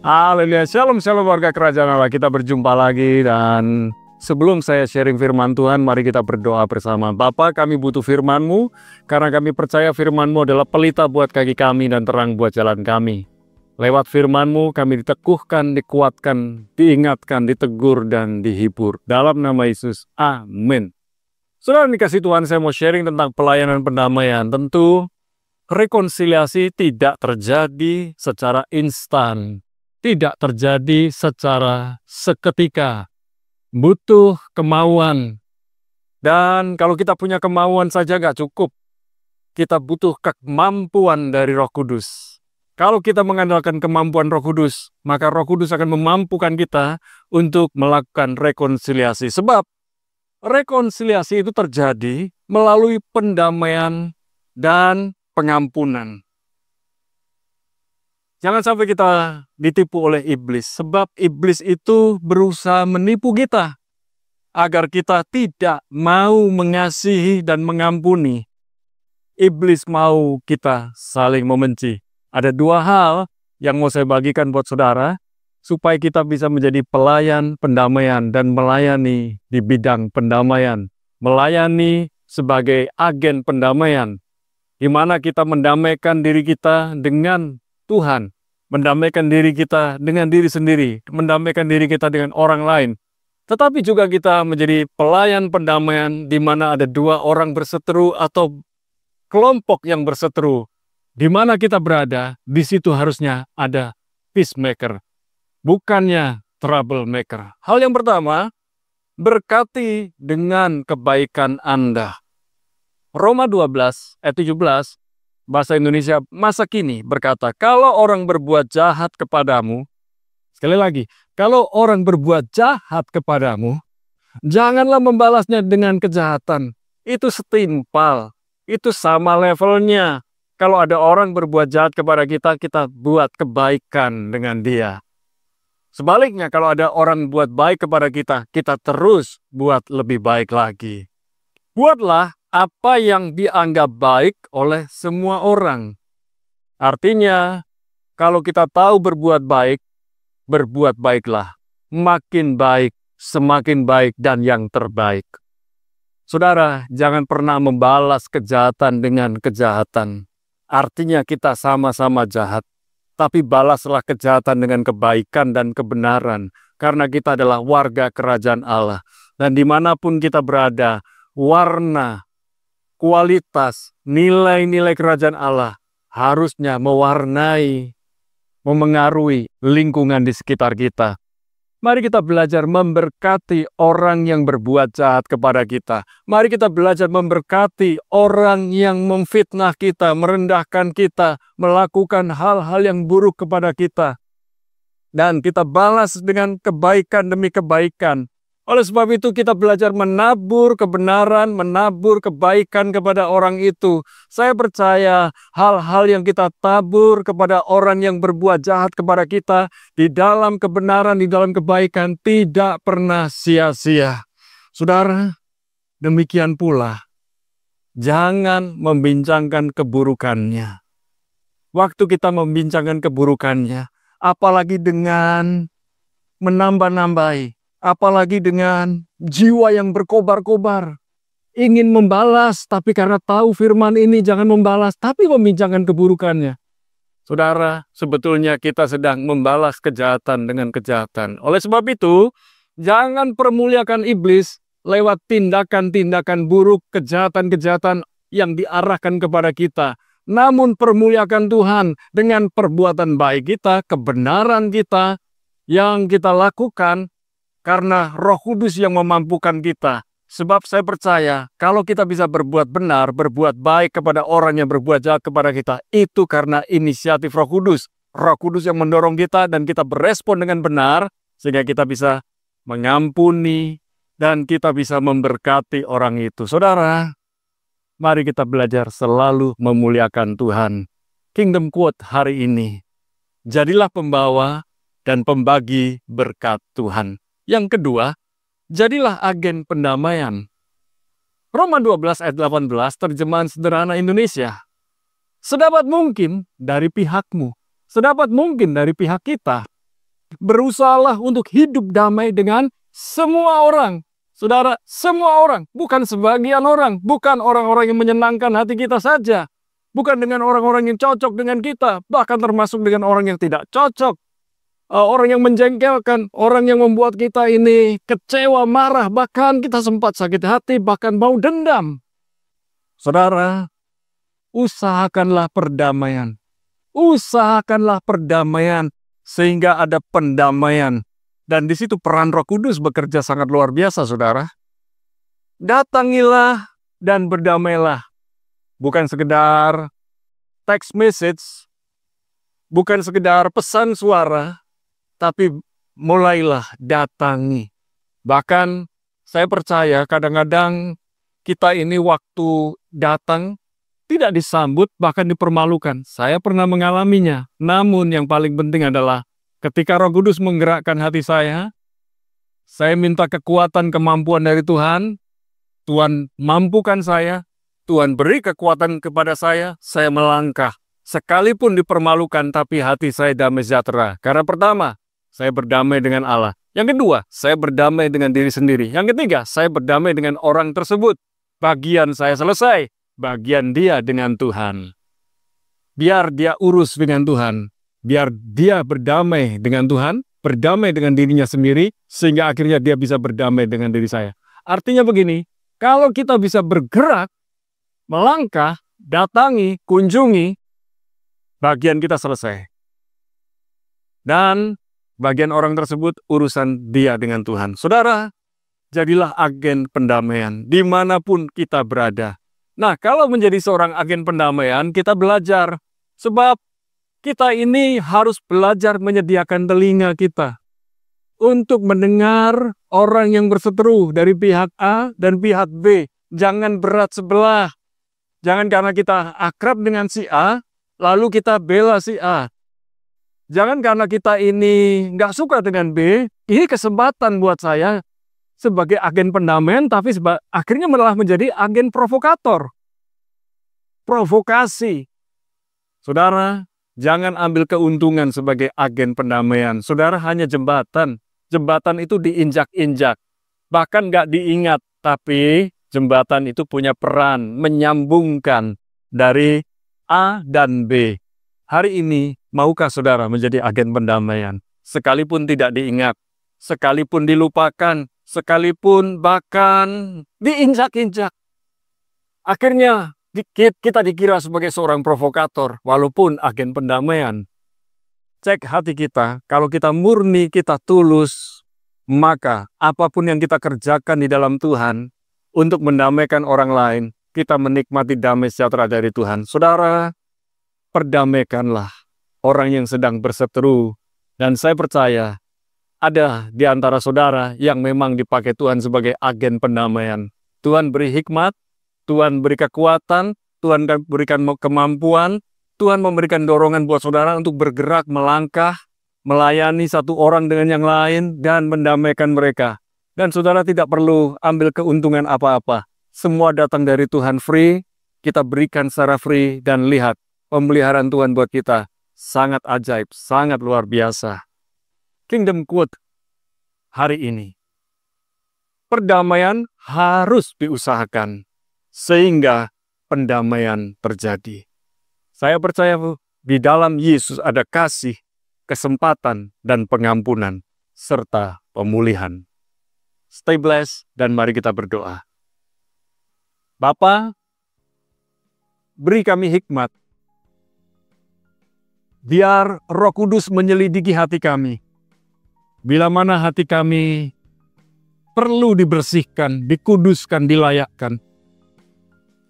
Haleluya, shalom shalom warga kerajaan Allah. Kita berjumpa lagi dan sebelum saya sharing firman Tuhan, mari kita berdoa bersama. Bapa, kami butuh firman-Mu karena kami percaya firman-Mu adalah pelita buat kaki kami dan terang buat jalan kami. Lewat firman-Mu kami diteguhkan, dikuatkan, diingatkan, ditegur, dan dihibur. Dalam nama Yesus, amin. Saudara dikasih Tuhan, saya mau sharing tentang pelayanan pendamaian. Tentu rekonsiliasi tidak terjadi secara instan. Tidak terjadi secara seketika. Butuh kemauan. Dan kalau kita punya kemauan saja gak cukup. Kita butuh kemampuan dari Roh Kudus. Kalau kita mengandalkan kemampuan Roh Kudus, maka Roh Kudus akan memampukan kita untuk melakukan rekonsiliasi. Sebab rekonsiliasi itu terjadi melalui pendamaian dan pengampunan. Jangan sampai kita ditipu oleh iblis, sebab iblis itu berusaha menipu kita agar kita tidak mau mengasihi dan mengampuni. Iblis mau kita saling membenci. Ada dua hal yang mau saya bagikan buat saudara, supaya kita bisa menjadi pelayan pendamaian dan melayani di bidang pendamaian. Melayani sebagai agen pendamaian, di mana kita mendamaikan diri kita dengan Tuhan, mendamaikan diri kita dengan diri sendiri, mendamaikan diri kita dengan orang lain. Tetapi juga kita menjadi pelayan pendamaian di mana ada dua orang berseteru atau kelompok yang berseteru. Di mana kita berada, di situ harusnya ada peacemaker, bukannya troublemaker. Hal yang pertama, berkati dengan kebaikan Anda. Roma 12 ayat 17, Bahasa Indonesia masa kini berkata, kalau orang berbuat jahat kepadamu, sekali lagi, kalau orang berbuat jahat kepadamu, janganlah membalasnya dengan kejahatan. Itu setimpal, itu sama levelnya. Kalau ada orang berbuat jahat kepada kita, kita buat kebaikan dengan dia. Sebaliknya, kalau ada orang buat baik kepada kita, kita terus buat lebih baik lagi. Buatlah apa yang dianggap baik oleh semua orang. Artinya, kalau kita tahu berbuat baik, berbuat baiklah. Makin baik, semakin baik, dan yang terbaik. Saudara, jangan pernah membalas kejahatan dengan kejahatan. Artinya kita sama-sama jahat. Tapi balaslah kejahatan dengan kebaikan dan kebenaran. Karena kita adalah warga kerajaan Allah. Dan dimanapun kita berada, warna, kualitas, nilai-nilai kerajaan Allah harusnya mewarnai, memengaruhi lingkungan di sekitar kita. Mari kita belajar memberkati orang yang berbuat jahat kepada kita. Mari kita belajar memberkati orang yang memfitnah kita, merendahkan kita, melakukan hal-hal yang buruk kepada kita. Dan kita balas dengan kebaikan demi kebaikan. Oleh sebab itu kita belajar menabur kebenaran, menabur kebaikan kepada orang itu. Saya percaya hal-hal yang kita tabur kepada orang yang berbuat jahat kepada kita, di dalam kebenaran, di dalam kebaikan, tidak pernah sia-sia. Saudara, demikian pula, jangan membincangkan keburukannya. Waktu kita membincangkan keburukannya, apalagi dengan menambah-nambahi, apalagi dengan jiwa yang berkobar-kobar. Ingin membalas, tapi karena tahu firman ini jangan membalas, tapi membincangkan keburukannya. Saudara, sebetulnya kita sedang membalas kejahatan dengan kejahatan. Oleh sebab itu, jangan permuliakan iblis lewat tindakan-tindakan buruk, kejahatan-kejahatan yang diarahkan kepada kita. Namun permuliakan Tuhan dengan perbuatan baik kita, kebenaran kita, yang kita lakukan, karena Roh Kudus yang memampukan kita. Sebab saya percaya, kalau kita bisa berbuat benar, berbuat baik kepada orang yang berbuat jahat kepada kita, itu karena inisiatif Roh Kudus. Roh Kudus yang mendorong kita dan kita berespon dengan benar, sehingga kita bisa mengampuni dan kita bisa memberkati orang itu. Saudara, mari kita belajar selalu memuliakan Tuhan. Kingdom quote hari ini, jadilah pembawa dan pembagi berkat Tuhan. Yang kedua, jadilah agen pendamaian. Roma 12 ayat 18 terjemahan sederhana Indonesia. Sedapat mungkin dari pihakmu, sedapat mungkin dari pihak kita, Berusahalah untuk hidup damai dengan semua orang. Saudara, semua orang, bukan sebagian orang, bukan orang-orang yang menyenangkan hati kita saja, bukan dengan orang-orang yang cocok dengan kita, bahkan termasuk dengan orang yang tidak cocok. Orang yang menjengkelkan, orang yang membuat kita ini kecewa, marah, bahkan kita sempat sakit hati, bahkan mau dendam. Saudara, usahakanlah perdamaian. Usahakanlah perdamaian sehingga ada pendamaian. Dan di situ peran Roh Kudus bekerja sangat luar biasa, saudara. Datangilah dan berdamailah. Bukan sekedar text message, bukan sekedar pesan suara, tapi mulailah datangi. Bahkan saya percaya kadang-kadang kita ini waktu datang tidak disambut, bahkan dipermalukan. Saya pernah mengalaminya. Namun yang paling penting adalah ketika Roh Kudus menggerakkan hati saya minta kekuatan, kemampuan dari Tuhan. Tuhan mampukan saya, Tuhan beri kekuatan kepada saya melangkah. Sekalipun dipermalukan, tapi hati saya damai sejahtera. Karena pertama, saya berdamai dengan Allah. Yang kedua, saya berdamai dengan diri sendiri. Yang ketiga, saya berdamai dengan orang tersebut. Bagian saya selesai, bagian dia dengan Tuhan. Biar dia urus dengan Tuhan. Biar dia berdamai dengan Tuhan, berdamai dengan dirinya sendiri, sehingga akhirnya dia bisa berdamai dengan diri saya. Artinya begini, kalau kita bisa bergerak, melangkah, datangi, kunjungi, bagian kita selesai. Dan bagian orang tersebut urusan dia dengan Tuhan. Saudara, jadilah agen pendamaian dimanapun kita berada. Nah, kalau menjadi seorang agen pendamaian, kita belajar. Sebab kita ini harus belajar menyediakan telinga kita untuk mendengar orang yang berseteru dari pihak A dan pihak B. Jangan berat sebelah. Jangan karena kita akrab dengan si A, lalu kita bela si A. Jangan karena kita ini nggak suka dengan B, ini kesempatan buat saya sebagai agen pendamaian, tapi akhirnya malah menjadi agen provokator. Provokasi. Saudara, jangan ambil keuntungan sebagai agen pendamaian. Saudara hanya jembatan. Jembatan itu diinjak-injak. Bahkan nggak diingat, tapi jembatan itu punya peran menyambungkan dari A dan B. Hari ini, maukah saudara menjadi agen pendamaian? Sekalipun tidak diingat, sekalipun dilupakan, sekalipun bahkan diinjak-injak. Akhirnya kita dikira sebagai seorang provokator, walaupun agen pendamaian. Cek hati kita, kalau kita murni, kita tulus, maka apapun yang kita kerjakan di dalam Tuhan, untuk mendamaikan orang lain, kita menikmati damai sejahtera dari Tuhan. Saudara, perdamaikanlah orang yang sedang berseteru. Dan saya percaya, ada di antara saudara yang memang dipakai Tuhan sebagai agen pendamaian. Tuhan beri hikmat, Tuhan beri kekuatan, Tuhan berikan kemampuan, Tuhan memberikan dorongan buat saudara untuk bergerak, melangkah, melayani satu orang dengan yang lain, dan mendamaikan mereka. Dan saudara tidak perlu ambil keuntungan apa-apa. Semua datang dari Tuhan free, kita berikan secara free, dan lihat, pemeliharaan Tuhan buat kita sangat ajaib, sangat luar biasa. Kingdom quote hari ini. Perdamaian harus diusahakan sehingga pendamaian terjadi. Saya percaya di dalam Yesus ada kasih, kesempatan, dan pengampunan serta pemulihan. Stay blessed dan mari kita berdoa. Bapa, beri kami hikmat. Biar Roh Kudus menyelidiki hati kami. Bila mana hati kami perlu dibersihkan, dikuduskan, dilayakkan,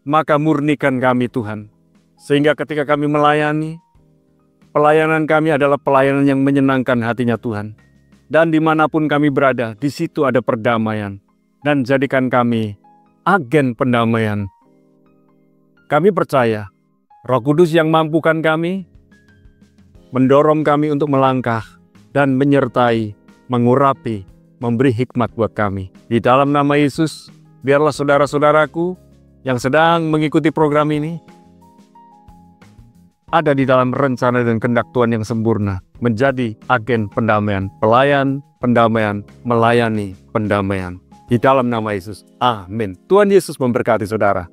maka murnikan kami Tuhan. Sehingga ketika kami melayani, pelayanan kami adalah pelayanan yang menyenangkan hatinya Tuhan. Dan dimanapun kami berada, di situ ada perdamaian. Dan jadikan kami agen pendamaian. Kami percaya, Roh Kudus yang mampukan kami, mendorong kami untuk melangkah, dan menyertai, mengurapi, memberi hikmat buat kami. Di dalam nama Yesus, biarlah saudara-saudaraku yang sedang mengikuti program ini, ada di dalam rencana dan kehendak Tuhan yang sempurna, menjadi agen pendamaian, pelayan pendamaian, melayani pendamaian. Di dalam nama Yesus, amin. Tuhan Yesus memberkati saudara.